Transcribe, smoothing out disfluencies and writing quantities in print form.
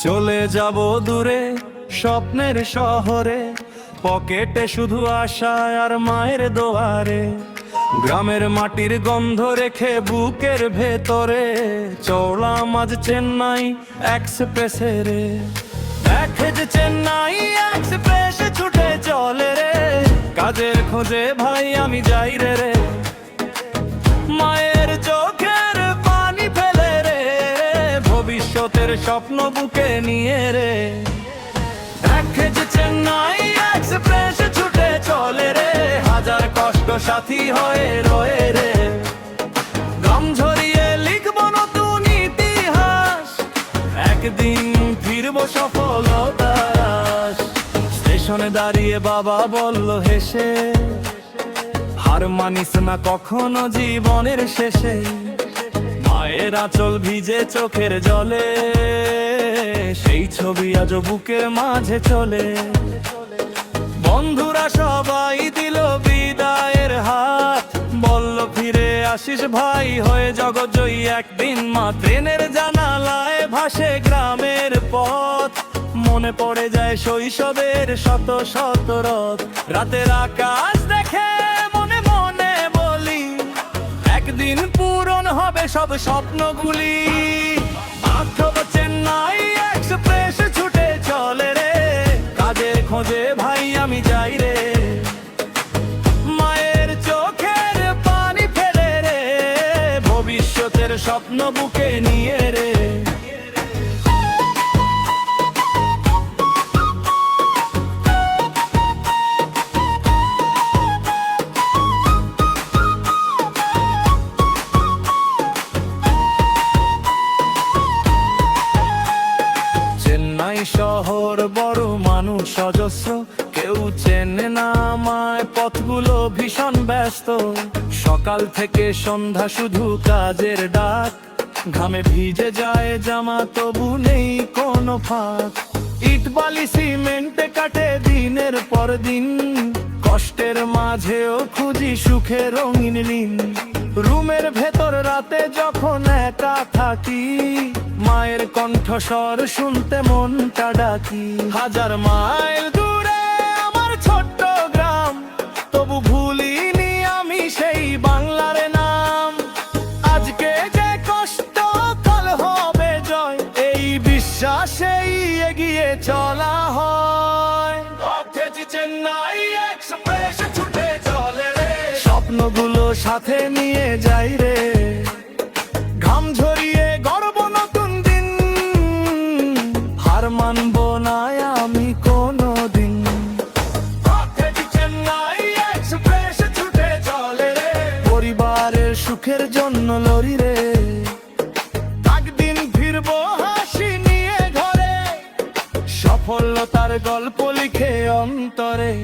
চলে যাব দূরে স্বপ্নের শহরে, পকেটে শুধু আশা আর মায়ের দোয়ারে। গ্রামের মাটির গন্ধ রেখে বুকের ভেতরে চললাম আজ চেন্নাই এক্সপ্রেসে রে। দেখে যে চেন্নাই এক্সপ্রেস ছুটে চলে রে, কাজের খোঁজে ভাই আমি যাই রে রে। মায়ের চোখের পানি ফেলে রে, ভবিষ্যতের স্বপ্ন বুকে নিয়ে রে। দেখে যে চেন্নাই এক্সপ্রেস ছুটে চলে রে, হাজার কষ্ট সাথী হয়ে রয়ে রে। গাম ঝরিয়ে লিখব নতুন ইতিহাস, একদিন ফিরবো সফলতার। স্টেশনে দাঁড়িয়ে বাবা বলল হেসে, হার মানিস না কখনো জীবনের শেষে। মায়ের আঁচল ভিজে চোখের জলে, সেই ছবি আজ বুকের মাঝে চলে। বন্ধুরা সবাই দিল বিদায়ের হাত, বলল ফিরে আসিস ভাই হয়ে জগৎজয়ী একদিন। মা ট্রেনের জানালায় ভাসে গ্রামের পথ, মনে পড়ে যায় শৈশবের শত শত রথ। রাতের আকাশ দেখে মনে মনে বলি, একদিন পূরণ হবে সব স্বপ্নগুলি। অথবা চেন্নাই এক্সপ্রেস ছুটে চলে রে, কাজের খোঁজে ভাই আমি যাই রে। মায়ের চোখের পানি ফেলে রে, ভবিষ্যতের স্বপ্ন বুকে নিয়ে রে। চেন্নাই শহর বড়, মানুষ অজস্র, কেউ চেনে না আমায়, পথগুলো ভীষণ ব্যস্ত। সকাল থেকে সন্ধ্যা শুধু কাজের ডাক, ঘামে ভিজে যায় জামা তবু নেই কোনো ফাঁক। ইট বালি সিমেন্টে কাটে দিনের পর দিন, কষ্টের মাঝেও খুঁজি সুখের রঙিন দিন। রুমের ভেতর রাতে যখন একা থাকি, মায়ের কণ্ঠস্বর শুনতে মনটা ডাকি। হাজার মাইল দূরে আমার ছোট্ট গ্রাম, তবু ভুলিনি আমি সেই বাংলার নাম। আজকে যে কষ্ট কাল হবে জয়, এই বিশ্বাসেই এগিয়ে চলা হয়। চেন্নাই এক্সপ্রেস ছুটে চলে রে, স্বপ্নগুলো সাথে নিয়ে যাই রে। ঘাম ঝরিয়ে গর্ব নতুন দিন, হার মানবো না আমি কোনো দিন। চেন্নাই এক্সপ্রেস ছুটে চলে রে, পরিবারের সুখের জন্য লড়ি রে। একদিন ফিরবো হাসি নিয়ে ঘরে, সফলতার গল্প লিখে অন্তরে।